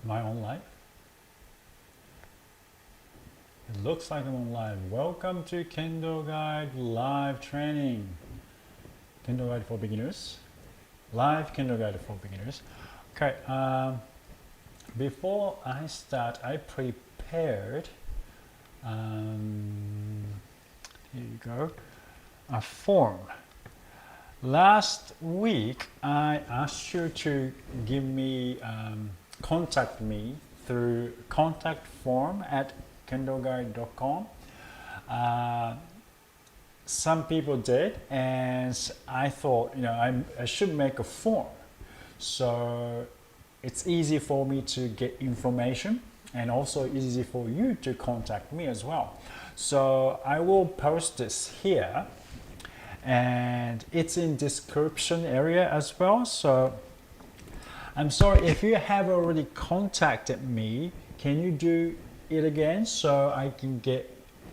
Am I on live? It looks like I'm on live. Welcome to Kendo Guide Live Training. Kendo Guide for Beginners. Live Kendo Guide for Beginners. Okay, before I start, I prepared, here you go, a form. Last week, I asked you to give me, contact me through contact form at kendoguide.com. Some people did, and I thought, I should make a form. So it's easy for me to get information and also easy for you to contact me as well. So I will post this here, and it's in description area as well. So I'm sorry if you have already contacted me, can you do it again so I can get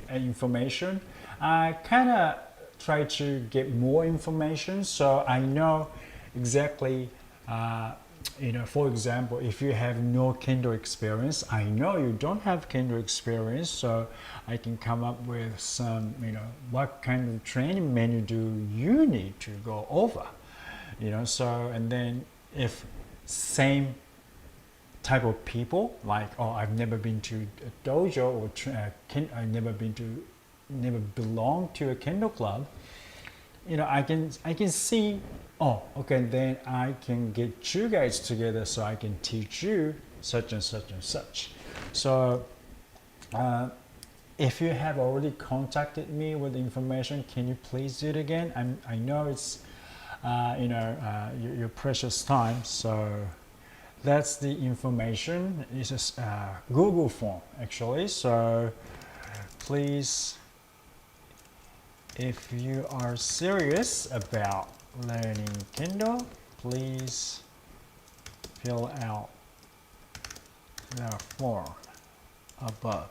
information? I kind of try to get more information so I know exactly, for example, if you have no Kendo experience, I know you don't have Kendo experience, so I can come up with some, what kind of training menu do you need to go over, so, and then if same type of people, like, oh, I've never been to a dojo, or I've never belonged to a Kendo club, I can see, oh, okay, then I can get you guys together so I can teach you such and such and such. So if you have already contacted me with information, can you please do it again? I know it's your precious time, so that's the information. It's a Google form actually, so please, if you are serious about learning Kendo, please fill out the form above.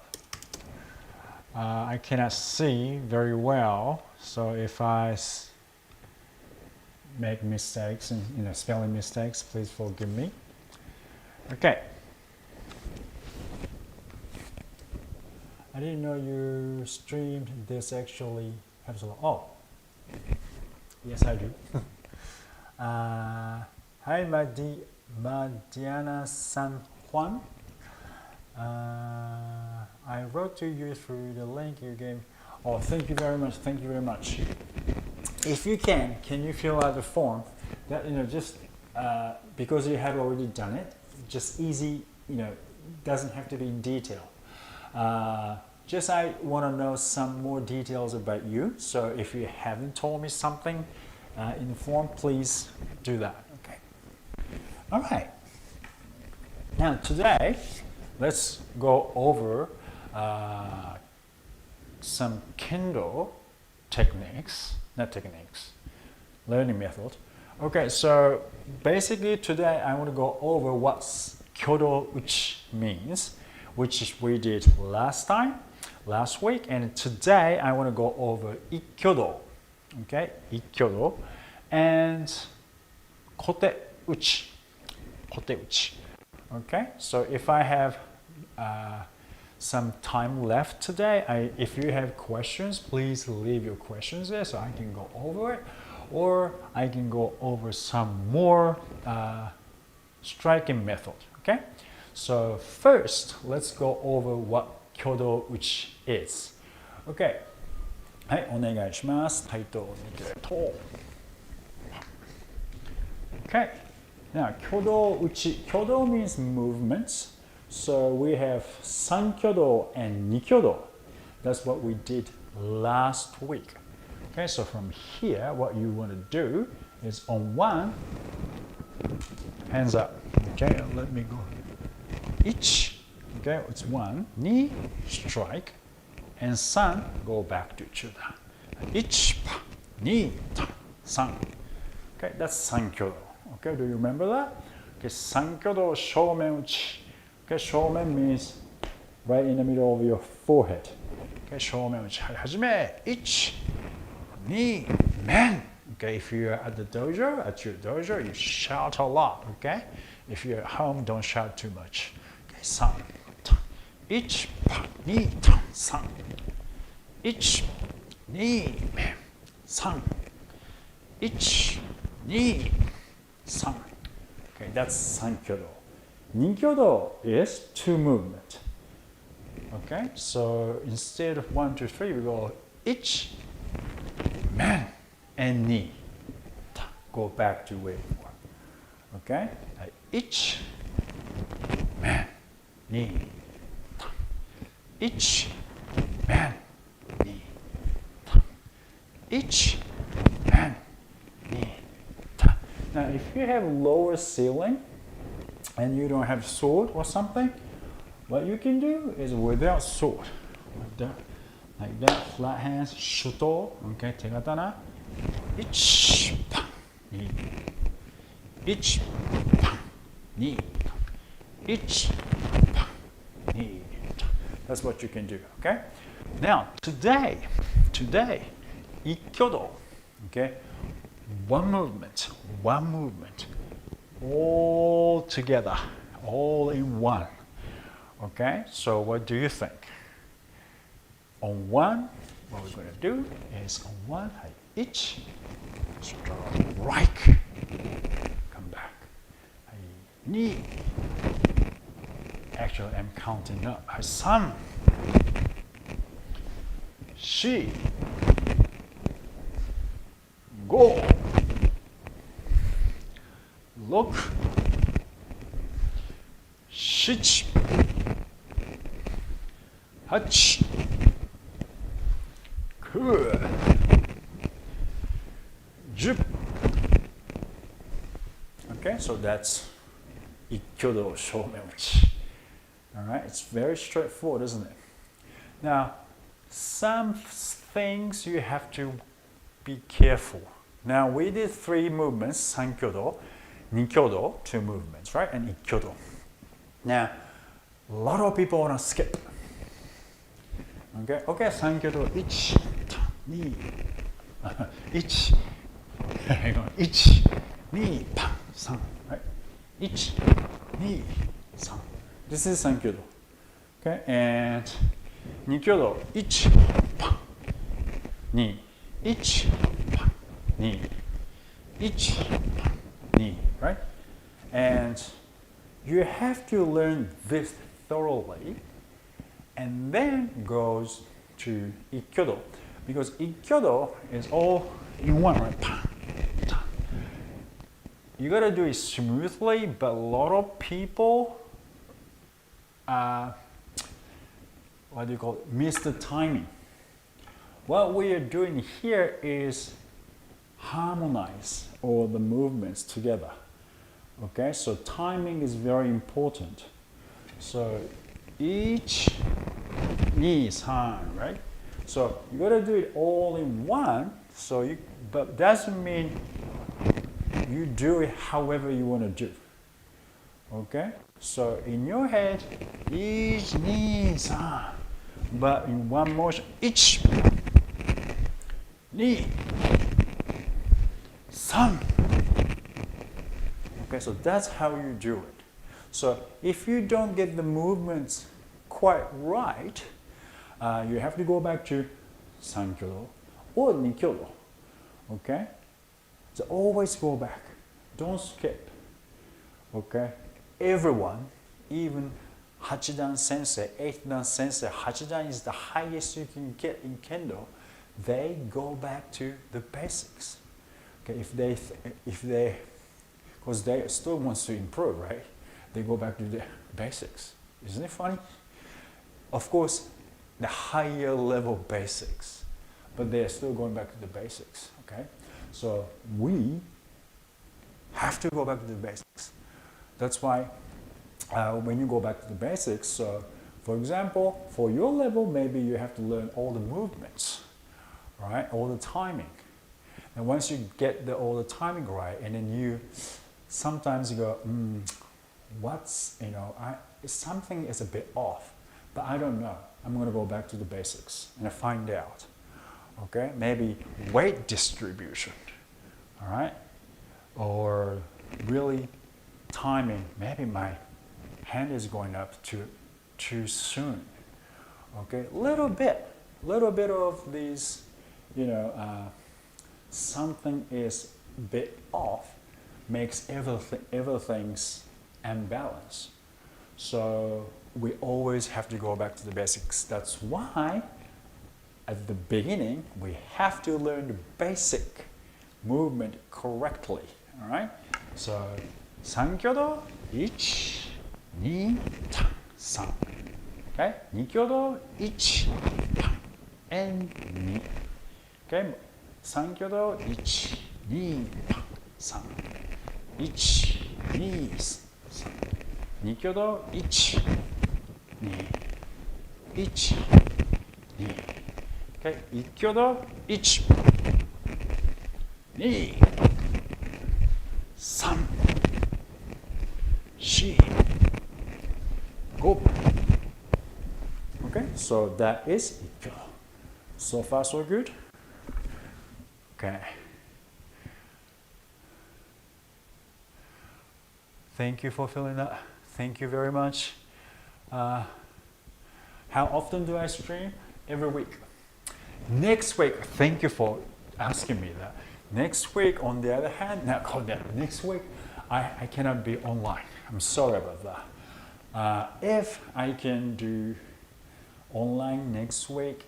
I cannot see very well, so if I make mistakes and spelling mistakes, please forgive me. Okay. I didn't know you streamed this actually. Oh, yes, I do. Hi, Madiana San Juan. I wrote to you through the link you gave. Oh, thank you very much. Thank you very much. If you can you fill out the form? That just because you have already done it, just easy. Doesn't have to be in detail. Just I want to know some more details about you. So if you haven't told me something in the form, please do that. Okay. All right. Now today, let's go over some Kendo learning method. Okay, so basically today I want to go over what Kyodo Uchi means, which we did last week, and today I want to go over Ikkyo-do, okay, Ikkyo-do, and Kote Uchi, okay. So if I have some time left today, if you have questions, please leave your questions there so I can go over it, or I can go over some more striking method, okay. So first, let's go over what Kyodo Uchi is. Okay. はい、お願いします。タイトルを見てと。Okay. Now, Kyodo Uchi. Kyodo means movements. So we have Sankyodo and Nikyodo. That's what we did last week. Okay, so from here, what you want to do is on one, hands up. Okay, let me go. Each, okay, it's one, ni, strike, and san, go back to each other. Ich, pa, ni, ta, san. Okay, that's Sankyodo. Okay, do you remember that? Okay, Sankyodo, shoumen uchi. Okay, shoumen means right in the middle of your forehead. Okay, shoumen uchi. Hajime, ich, ni, men. Okay, if you're at the dojo, you shout a lot, okay? If you're at home, don't shout too much. 3、1、2、3、1、2、3、1、2、3. Okay, that's Sankyo-do. Nikyo-do is 2 movement. Okay, so instead of 1, 2, 3, we go 1, man, and ni. Go back to where you were. Okay, 1, man, ni. 1, man, ni. 1, man, ni. Now, if you have lower ceiling and you don't have sword or something, what you can do is without sword, like that, flat hands, shuto, okay, tegatana, 1, 2, 1, 2, 1, 2. That's what you can do, okay? Now, today, Ikkyo-do, okay? One movement, all together, all in one. Okay, so what do you think? On 1, what we're going to do is on 1, 1, strike, come back. 2, actually I'm counting up. 3, 4, 5, 6, 7, 8, 9, 10. Okay, so that's Ikkyo-do Shoumenuchi. All right, it's very straightforward, isn't it? Now, some things you have to be careful. Now, we did 3 movements, Sankyo-do, Nikyo-do, 2 movements, right? And Ikkyo-do. Now, a lot of people want to skip. Okay, Sankyo-do, 1, 2, 1, 1, 2, 3, right? 1, 2, 3. This is Sankyo-do. Okay, and Nikyo-do, 1, 2, 1, 2, 1, 2, right? And you have to learn this thoroughly and then goes to Ikkyo-do, because Ikkyo-do is all in one, right? You gotta do it smoothly, but a lot of people miss the timing. What we are doing here is harmonize all the movements together. Okay, so timing is very important. So each knee is hard, right? So you gotta do it all in one. But doesn't mean you do it however you want to do. Okay, so in your head, each knee is hard, but in one motion, each knee, sun. Okay, so that's how you do it. So if you don't get the movements quite right, you have to go back to Sankyo-do or Nikyo-do. Okay, so always go back. Don't skip. Okay, everyone, even Hachidan sensei, 8th dan sensei, Hachidan is the highest you can get in Kendo. They go back to the basics. Okay, if they, because they still wants to improve, right? They go back to the basics. Isn't it funny? Of course, the higher level basics, but they are still going back to the basics. Okay, so we have to go back to the basics. That's why when you go back to the basics, for example, for your level, maybe you have to learn all the movements, right? All the timing. And once you get all the timing right, and then you sometimes you go, something is a bit off, but I don't know. I'm going to go back to the basics and find out. Okay, maybe weight distribution, all right, or really timing. Maybe my hand is going up too soon. Okay, little bit of these, something is a bit off, makes everything's unbalanced. So we always have to go back to the basics. That's why at the beginning we have to learn the basic movement correctly. All right. So 3挙動 1, 2, 3. Okay. 2挙動 1, and 2. Okay. 3挙動 1, 2, 3. 1, 2, 3. 2挙動 1, 2, 1, 2. Okay. 1挙動 1, 2, 3, 4, 5. Okay, so that is Ikkyo. So far, so good? Okay. Thank you for filling that. Thank you very much. How often do I stream? Every week. Next week, thank you for asking me that. Next week, on the other hand, next week, I cannot be online. I'm sorry about that. If I can do online next week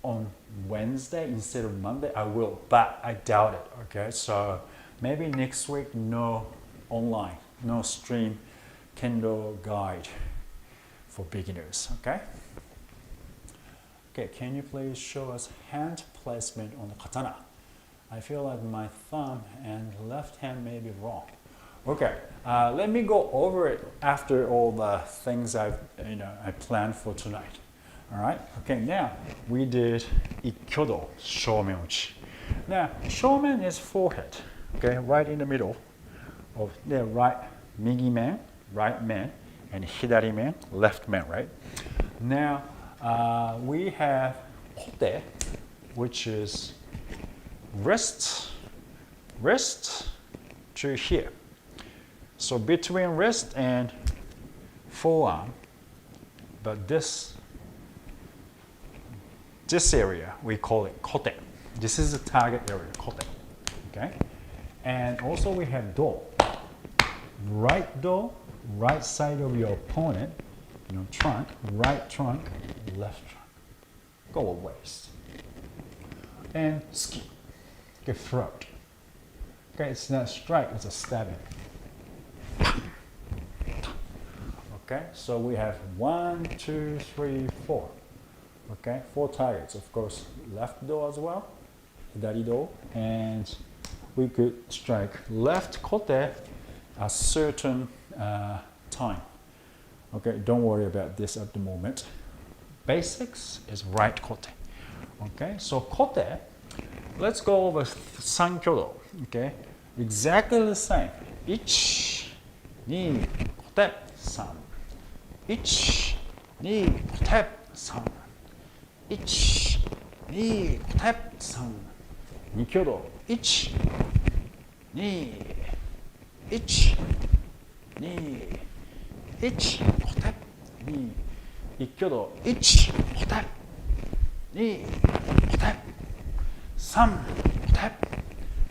on Wednesday instead of Monday, I will, but I doubt it. Okay, so maybe next week, no online, no stream Kendo Guide for beginners. Okay. Okay, can you please show us hand placement on the katana? I feel like my thumb and left hand may be wrong. Okay, let me go over it after all the things I planned for tonight. All right. Okay, now we did Ikkyo-do, shomen uchi. Now, shomen is forehead. Okay, right in the middle of the right, migi man, right man, and hidari man, left man. Right. Now we have Kote, which is wrist to here. So between wrist and forearm, but this area we call it kote. This is the target area, kote. Okay, and also we have do. Right side of your opponent, trunk, right trunk, left trunk. Go waist. And ski. Okay, throat. Okay, it's not strike, it's a stabbing. Okay, so we have 1, 2, 3, 4. Okay, 4 targets. Of course, left do as well, hidari do, and we could strike left kote a certain time. Okay, don't worry about this at the moment. Basics is right kote. Okay, so kote, let's go over 3挙動. Okay, exactly the same. 1, 2, kote, 3. 1, 2, kote, 3. 1, 2, kote, 3. 2挙動. 1, 2, 1, 2, 1, kote, 2. 1挙動. 1, kote, 2, kote, 3, kote.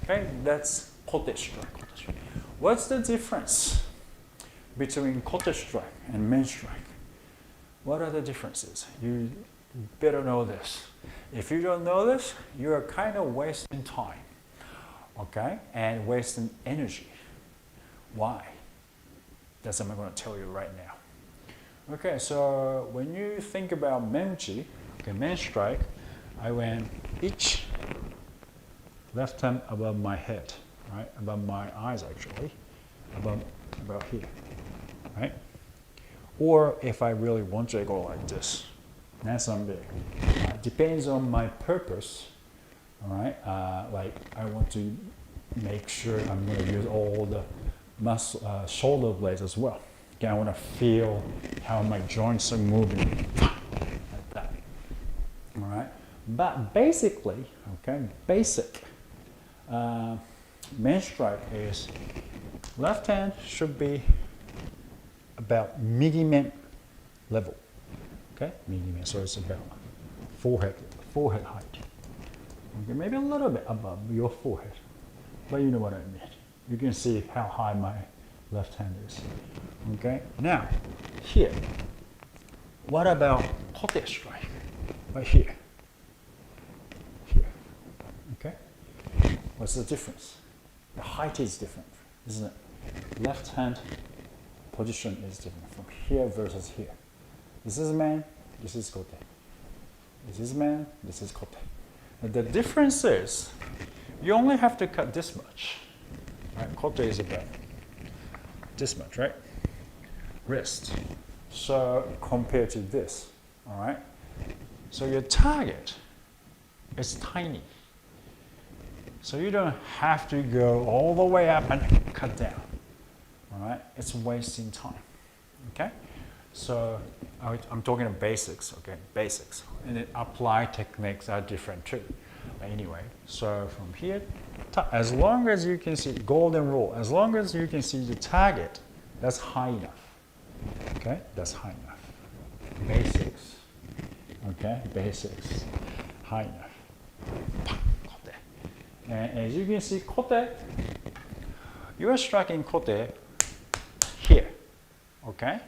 Okay, that's kote strike. What's the difference between kote strike and main strike? What are the differences? You better know this. If you don't know this, you are kind of wasting time, okay, and wasting energy. Why? That's what I'm going to tell you right now. Okay, so when you think about menchi, okay, main strike, I went each left hand above my head, right, above my eyes actually, about here, right? Or if I really want to, I go like this. Nice and big. Depends on my purpose, all right? Like I want to make sure I'm going to use all the muscle, shoulder blades as well. Okay, I want to feel how my joints are moving, like that. All right. But basically, okay, basic main strike is left hand should be about migi-men level. Okay, migi-men. So it's about forehead height. Okay, maybe a little bit above your forehead, but you know what I mean. You can see how high my left hand is. Okay, now here. What about Kote strike? Right here. Here. Okay. What's the difference? The height is different, isn't it? Left hand position is different from here versus here. This is man, this is Kote. This is man, this is Kote. And the difference is you only have to cut this much. Right? Kote is about this much, right? Wrist. So compared to this, all right? So your target is tiny. So you don't have to go all the way up and cut down, all right? It's wasting time, okay? So I'm talking about basics, okay? Basics. And then applied techniques are different too. But anyway, so from here, as long as you can see, golden rule, as long as you can see the target, that's high enough. Okay, that's high enough. Basics. Okay, basics. High enough. Kote. And as you can see, Kote, you are striking Kote here. Okay?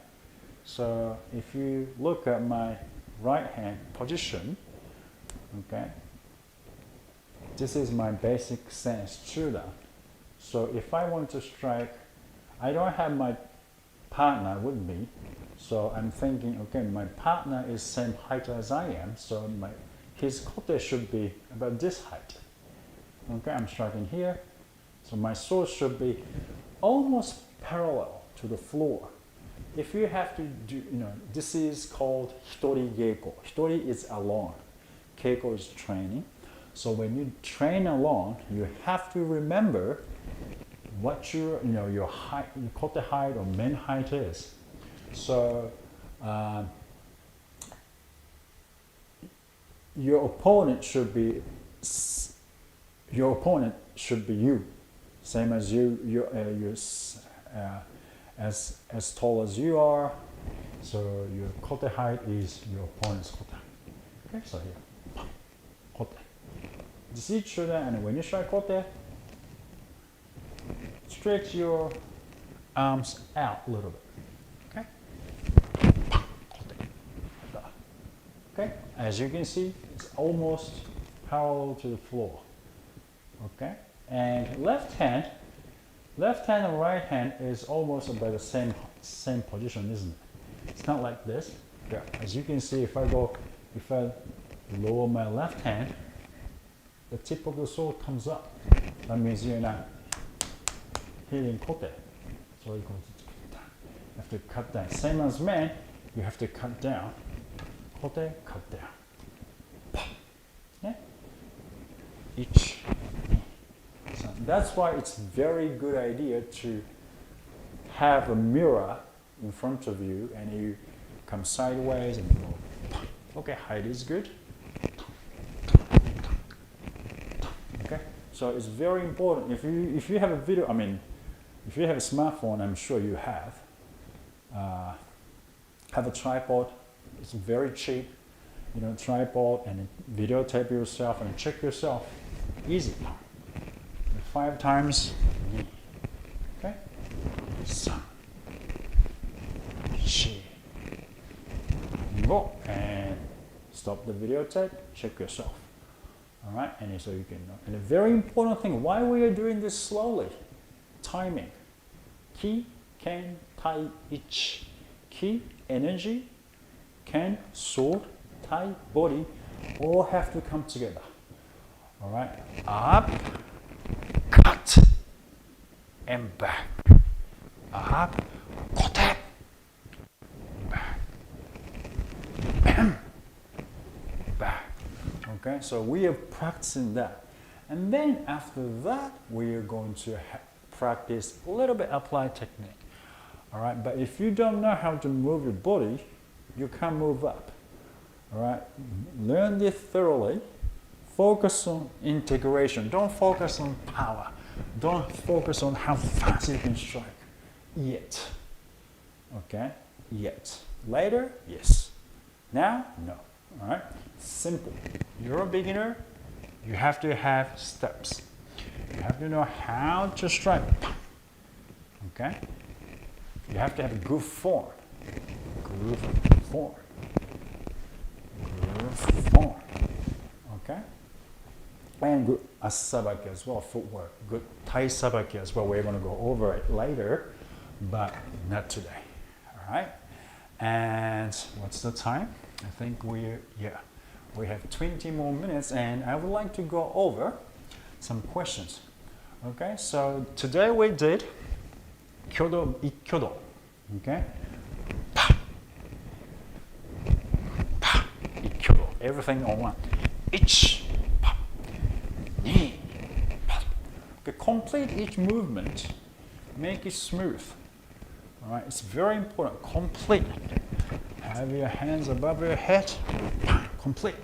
So if you look at my right hand position, okay, this is my basic sense Tsuda. So if I want to strike, I don't have my partner with me, so I'm thinking, okay, my partner is same height as I am, so his Kote should be about this height. Okay, I'm striking here, so my sword should be almost parallel to the floor. If you have to do, this is called hitori geiko. Hitori is alone. Keiko is training. So when you train alone, you have to remember what your height, your Kote height or men height is. So your opponent should be you, same as you're as tall as you are. So your Kote height is your opponent's Kote. Okay, so here, Kote. This is true, and when you strike Kote, stretch your arms out a little bit. Okay? Okay? As you can see, it's almost parallel to the floor. Okay? And left hand and right hand is almost about the same position, isn't it? It's not like this. Yeah. As you can see, if I lower my left hand, the tip of the sword comes up. That means you're not hitting Kote. So you have to cut down. Same as men, you have to cut down. Kote, cut down. Yeah? Each. So that's why it's very good idea to have a mirror in front of you and you come sideways and go. Okay, height is good. Okay, so it's very important. If you have a video, if you have a smartphone, I'm sure you have a tripod. It's very cheap, tripod, and videotape yourself and check yourself. Easy. 5 times. Okay. 3, 4, 5, and stop the videotape. Check yourself. All right, and so you can know. And a very important thing, why we are doing this slowly, timing. Ki, ken, tai, ich. Ki, energy, ken, sword, tai, body, all have to come together. All right, up, cut, and back. Up, kote, back, back. Okay, so we are practicing that. And then after that, we are going to practice a little bit applied technique. All right, but if you don't know how to move your body, you can't move up. All right, learn this thoroughly. Focus on integration. Don't focus on power. Don't focus on how fast you can strike yet. Okay, yet. Later, yes. Now, no. All right, simple. You're a beginner, you have to have steps. You have to know how to strike. Okay, you have to have a good form. Groove form. Groove form. Okay, and good asabaki as well, footwork. Good tai sabaki as well. We're going to go over it later, but not today. All right, and what's the time? I think we have 20 more minutes, and I would like to go over some questions. Okay, so today we did Ikkyo-do, Ikkyo-do. Okay, Ikkyo-do, everything on one. Ich, pa, ni, pa. Okay, complete each movement, make it smooth. All right, it's very important. Complete. Have your hands above your head. Complete,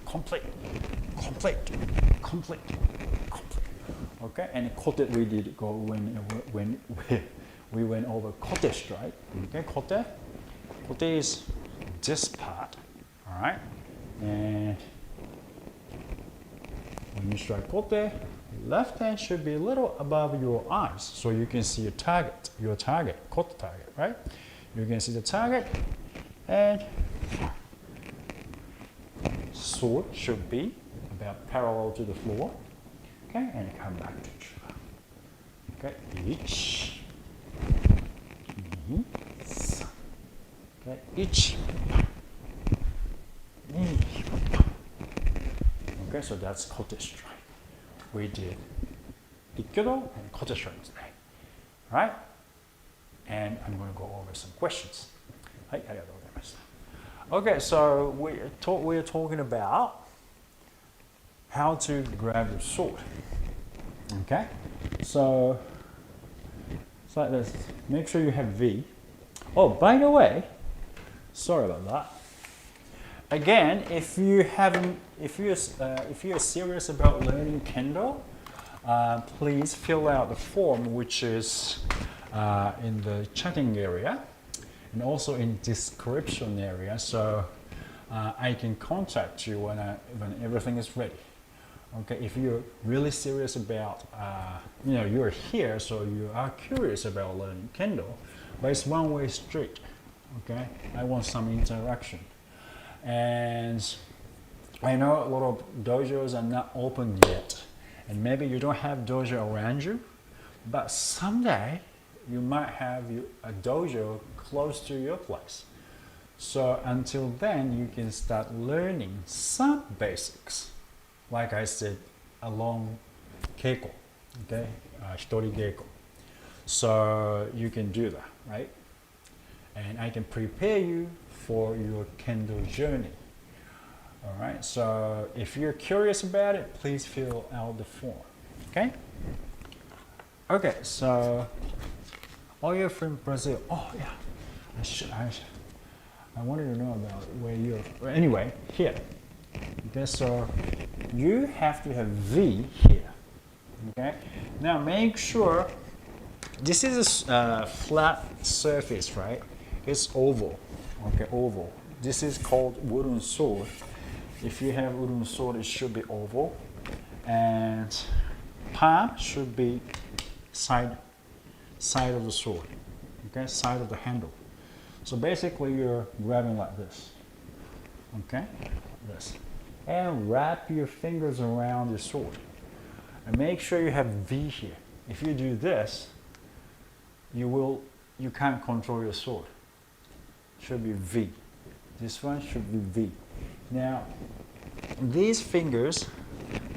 complete, complete, complete, complete. Okay, and Kote we did go when we went over Kote strike. Okay, Kote. Kote is this part. All right, and when you strike Kote, left hand should be a little above your eyes, so you can see your target, Kote target, right? You can see the target, and sword should be about parallel to the floor. Okay, and come back to Chuba. Okay, ich, ni, san. Okay, ich, ni. Okay, so that's Kote strike. We did Ikkyo-do and Kote strike today. Right? And I'm going to go over some questions. Okay, so we're talking about how to grab your sword. Okay, so it's like this. Make sure you have V. Oh, by the way, sorry about that. Again, if you're serious about learning Kendo, please fill out the form which is in the chatting area and also in description area, so I can contact you when everything is ready. Okay, if you're really serious about, you're here, so you are curious about learning Kendo, but it's one-way street. Okay, I want some interaction, and I know a lot of dojos are not open yet, and maybe you don't have dojo around you, but someday you might have a dojo close to your place. So until then, you can start learning some basics. Like I said, along keiko, okay, hitori geiko. So you can do that, right? And I can prepare you for your Kendo journey. All right, so if you're curious about it, please fill out the form, okay? Okay, so, oh, you're from Brazil. Oh, yeah, I wanted to know about where you're, anyway, here. Okay, so you have to have V here, okay? Now make sure, this is a flat surface, right? It's oval, okay, oval. This is called wooden sword. If you have wooden sword, it should be oval. And palm should be side of the sword, okay, side of the handle. So basically you're grabbing like this, okay, this. And wrap your fingers around your sword. And make sure you have V here. If you do this, you can't control your sword. Should be V. This one should be V. Now, these fingers,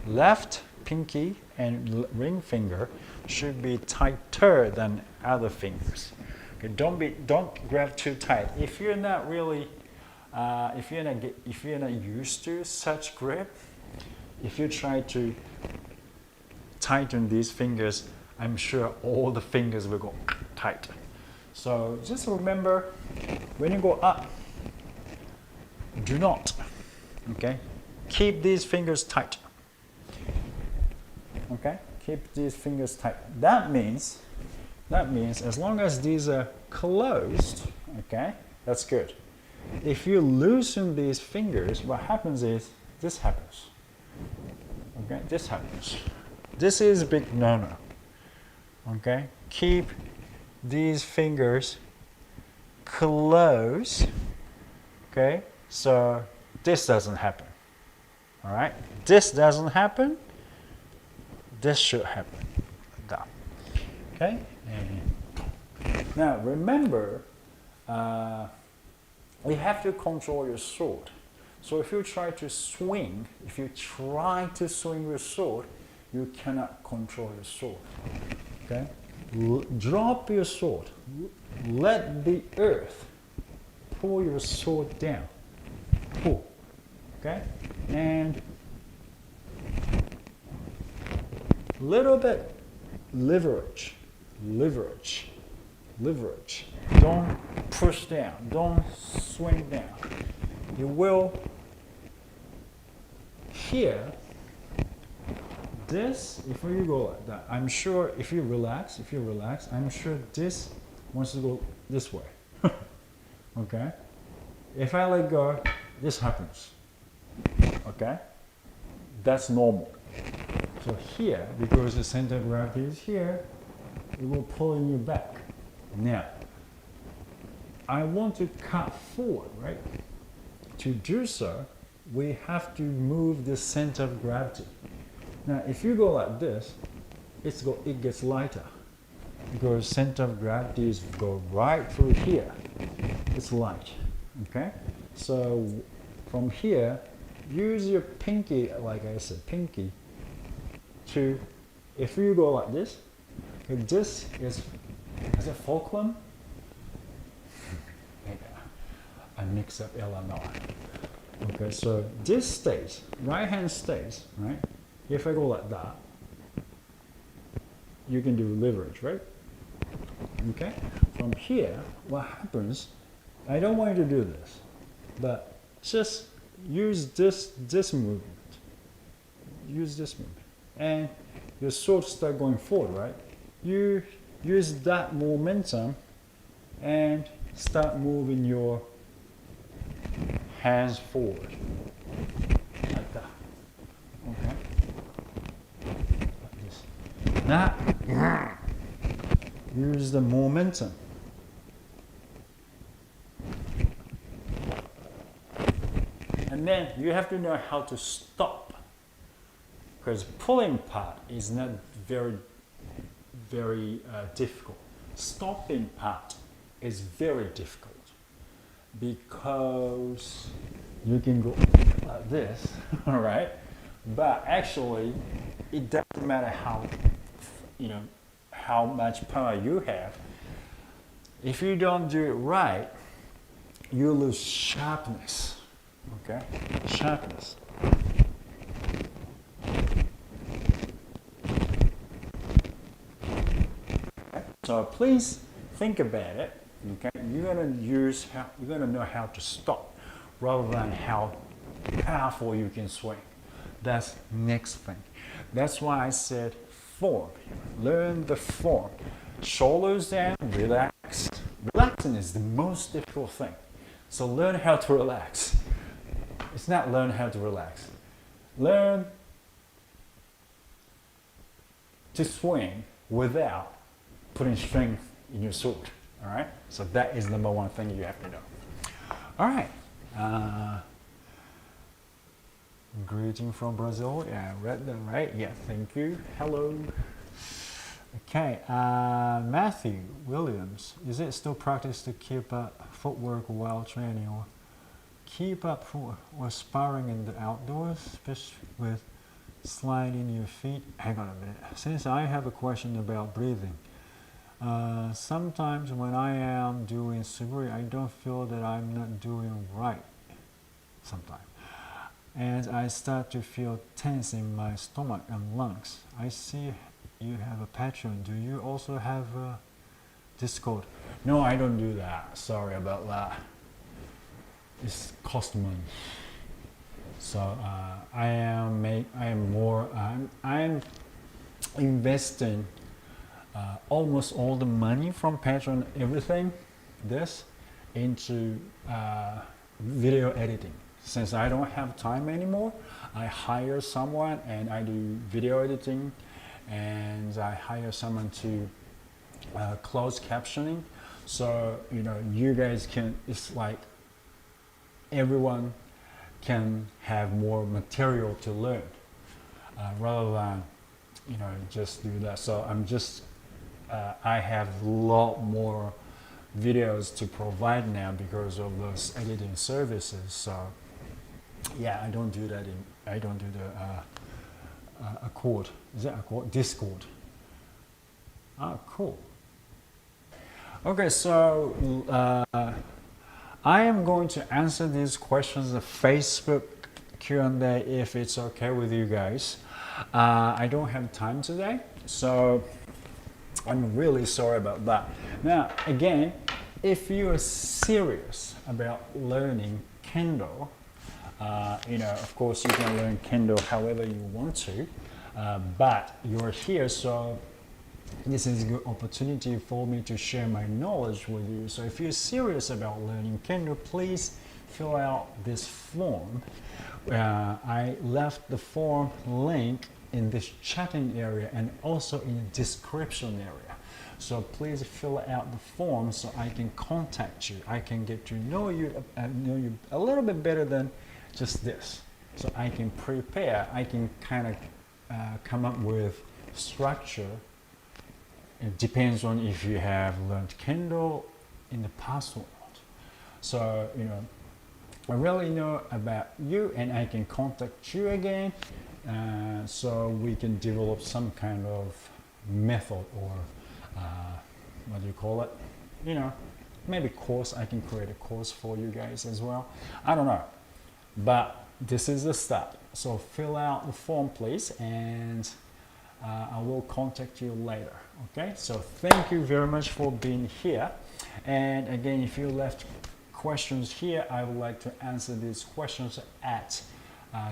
left pinky and ring finger, should be tighter than other fingers. Okay, don't grab too tight. If you're not really, if you're not used to such grip, if you try to tighten these fingers, I'm sure all the fingers will go tight. So just remember, when you go up, do not, okay? Keep these fingers tight. Okay? Keep these fingers tight. That means That means as long as these are closed, okay, that's good. If you loosen these fingers, what happens is this happens. Okay, this happens. This is a big no-no. Okay, keep these fingers closed. Okay, so this doesn't happen. All right, this doesn't happen. This should happen. That. Okay. And now remember, you have to control your sword. So if you try to swing your sword, you cannot control your sword. Okay? Drop your sword. Let the earth pull your sword down. Pull. Okay? And little bit leverage. Don't push down. Don't swing down. You will hear this. If you go like that, I'm sure if you relax, I'm sure this wants to go this way. Okay? If I let go, this happens. Okay? That's normal. So here, because the center of gravity is here, it will pull you back. Now, I want to cut forward, right? To do so, we have to move the center of gravity. Now, if you go like this, it gets lighter because center of gravity is go right through here. It's light, okay? So from here, use your pinky, like I said, pinky, to, if you go like this, okay, this is it fulcrum? I mix up L and R. Okay, so this stays, right hand stays, right? If I go like that, you can do leverage, right? Okay, from here, what happens, I don't want you to do this, but just use this movement. Use this movement. And your sword start going forward, right? You use that momentum and start moving your hands forward. Like that. Okay? Like this. Now, use the momentum. And then you have to know how to stop. Because pulling part is not very difficult. Stopping part is very difficult because you can go like this, all right? But actually, it doesn't matter how much power you have. If you don't do it right, you lose sharpness. Okay, sharpness. So please think about it. Okay, you're gonna know how to stop, rather than how powerful you can swing. That's next thing. That's why I said form. Learn the form. Shoulders down, relax. Relaxing is the most difficult thing. So learn how to relax. It's not learn how to relax. Learn to swing without putting strength in your sword. All right? So that is number one thing you have to know. All right. Greeting from Brazil. Yeah, I read that right. Yeah, thank you. Hello. Okay. Matthew Williams. Is it still practice to keep up footwork while training, or keep up or sparring in the outdoors, especially with sliding your feet? Hang on a minute. Since I have a question about breathing. Sometimes when I am doing suburi, I don't feel that I'm not doing right sometimes. And I start to feel tense in my stomach and lungs. I see you have a patron. Do you also have this code? No, I don't do that. Sorry about that. It's cost money. So I'm investing almost all the money from Patreon, everything, this, into video editing. Since I don't have time anymore, I hire someone and I do video editing, and I hire someone to closed captioning. So you guys can, it's like everyone can have more material to learn rather than just do that. So I have a lot more videos to provide now because of those editing services. So yeah, I don't do that I don't do the Accord. Is that Accord? Discord. Ah, cool. Okay, so I am going to answer these questions in the Facebook Q&A if it's okay with you guys. I don't have time today, so I'm really sorry about that. Now, again, if you are serious about learning Kendo, of course you can learn Kendo however you want to, but you're here, so this is a good opportunity for me to share my knowledge with you. So if you're serious about learning Kendo, please fill out this form. I left the form link in this chatting area and also in the description area. So please fill out the form so I can contact you. I can get to know you a little bit better than just this. So I can prepare, I can kind of come up with structure. It depends on if you have learned Kendo in the past or not. So, I really know about you and I can contact you again so we can develop some kind of method or what do you call it? Maybe course. I can create a course for you guys as well. I don't know. But this is the start. So fill out the form, please, and I will contact you later. Okay, so thank you very much for being here. And again, if you left questions here, I would like to answer these questions at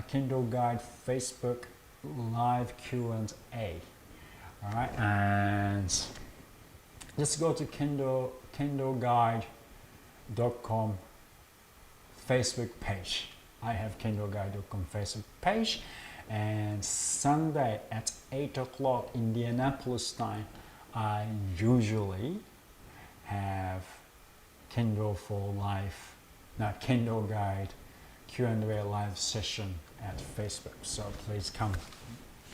Kendo Guide Facebook Live Q&A. All right, and just go to kendoguide.com Facebook page. I have kendoguide.com Facebook page. And Sunday at 8 o'clock Indianapolis time, I usually have Kendo for Life, Kendo Guide Q&A live session at Facebook. So please come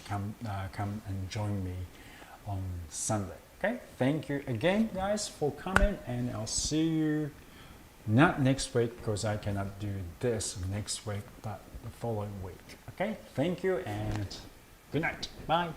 and join me on Sunday. Okay, thank you again, guys, for coming, and I'll see you not next week because I cannot do this next week, but the following week. Okay, thank you and good night. Bye.